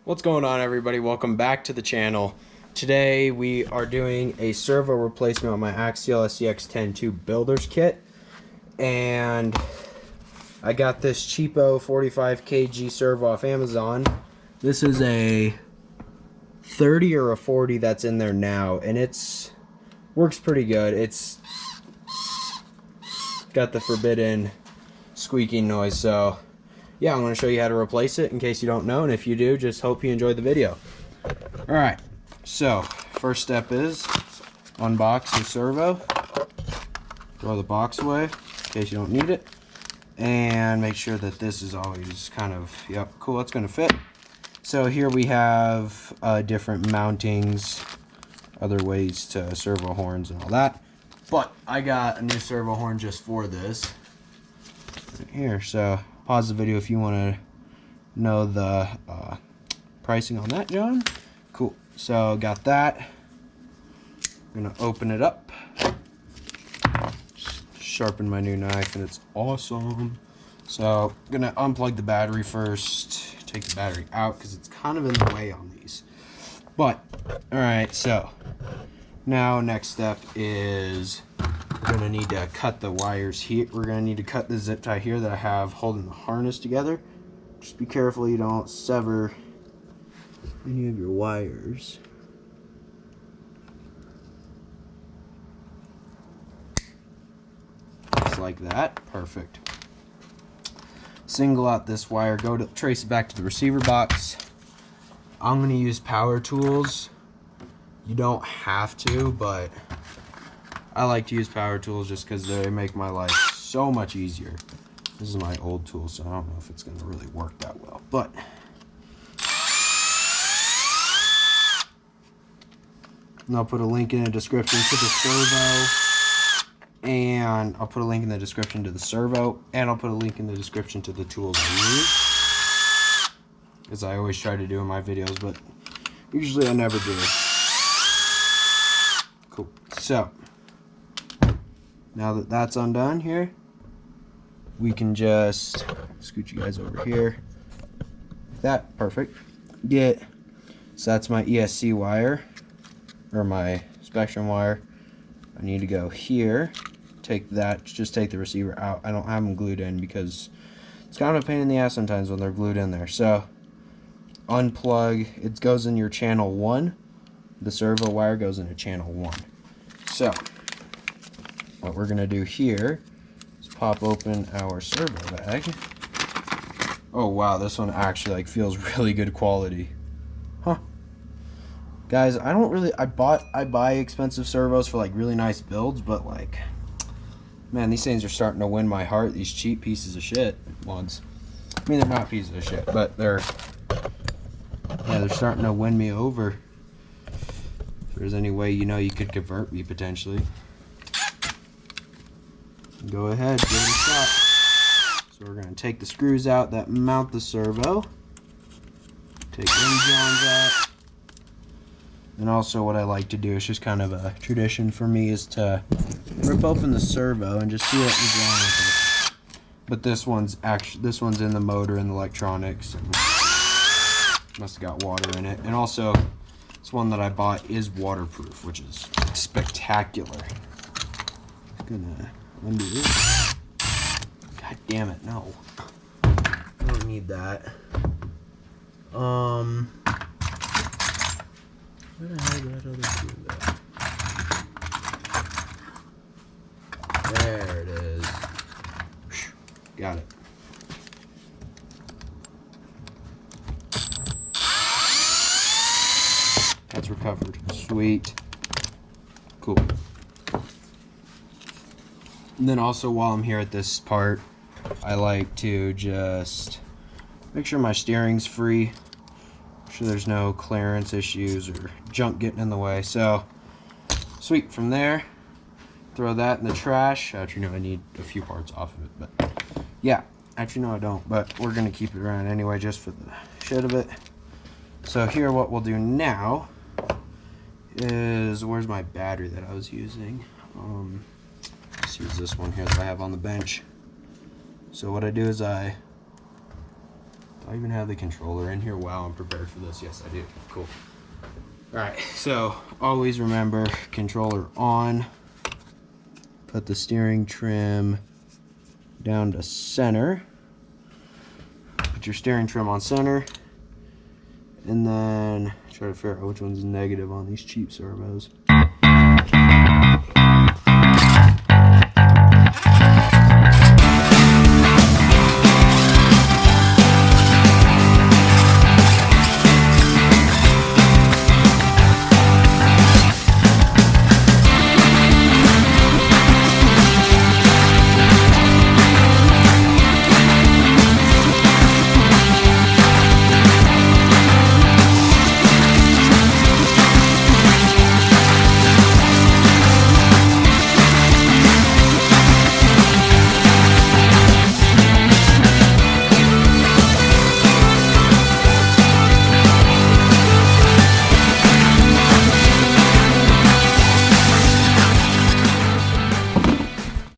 What's going on, everybody? Welcome back to the channel. Today we are doing a servo replacement on my axial scx10 builder's kit, and I got this cheapo 45 kg servo off Amazon. This is a 30 or a 40 that's in there now, and it's works pretty good. It's got the forbidden squeaking noise, so yeah, I'm going to show you how to replace it in case you don't know, and if you do, just hope you enjoyed the video. Alright, so first step is unbox your servo, throw the box away in case you don't need it, and make sure that this is always kind of, yep, cool, it's going to fit. So here we have different mountings, other ways to servo horns and all that, but I got a new servo horn just for this right here, so pause the video if you want to know the pricing on that, John. Cool. So got that. I'm gonna open it up. Sharpen my new knife, and it's awesome. So I'm gonna unplug the battery first. Take the battery out because it's kind of in the way on these. But all right. So now next step is we're gonna need to cut the wires here. We're gonna need to cut the zip tie here that I have holding the harness together. Just be careful you don't sever any of your wires. Just like that. Perfect. Single out this wire, go to trace it back to the receiver box. I'm gonna use power tools. You don't have to, but I like to use power tools just because they make my life so much easier. This is my old tool, so I don't know if it's going to really work that well. But and I'll put a link in the description to the servo, and I'll put a link in the description to the servo, and I'll put a link in the description to the tools I use, as I always try to do in my videos, but usually I never do. Cool. So now that that's undone here, we can just scoot you guys over here. Like that, perfect. So that's my ESC wire, or my Spectrum wire. I need to go here, take that, just take the receiver out. I don't have them glued in because it's kind of a pain in the ass sometimes when they're glued in there. So unplug, it goes in your channel 1. The servo wire goes into channel 1. So what we're gonna do here is pop open our servo bag. Oh wow, this one actually like feels really good quality. Huh. Guys, I buy expensive servos for like really nice builds, but like, man, these things are starting to win my heart, these cheap pieces of shit ones. I mean, they're not pieces of shit, but they're starting to win me over. If there's any way you could convert me potentially, go ahead, give it a shot. So we're going to take the screws out that mount the servo, take ring johns out, and also what I like to do is just kind of a tradition for me is to rip open the servo and just see what is wrong with it. But this one's in the motor and the electronics, and must have got water in it. And also this one that I bought is waterproof, which is spectacular. Gonna undo this. God damn it, no. I don't need that. Where the hell did that other tool go? There it is. Got it. That's recovered. Sweet. Cool. And then also while I'm here at this part, I like to just make sure my steering's free. Make sure there's no clearance issues or junk getting in the way. So, sweet. From there, throw that in the trash. Actually, no, I need a few parts off of it. But yeah, actually, no, I don't. But we're going to keep it around anyway just for the shit of it. So here, what we'll do now is, where's my battery that I was using? Let's use this one here that I have on the bench. So what I do is I Do I even have the controller in here? Wow, I'm prepared for this. Yes, I do. Cool. Alright, so always remember, controller on. Put the steering trim down to center. Put your steering trim on center. And then try to figure out which one's negative on these cheap servos.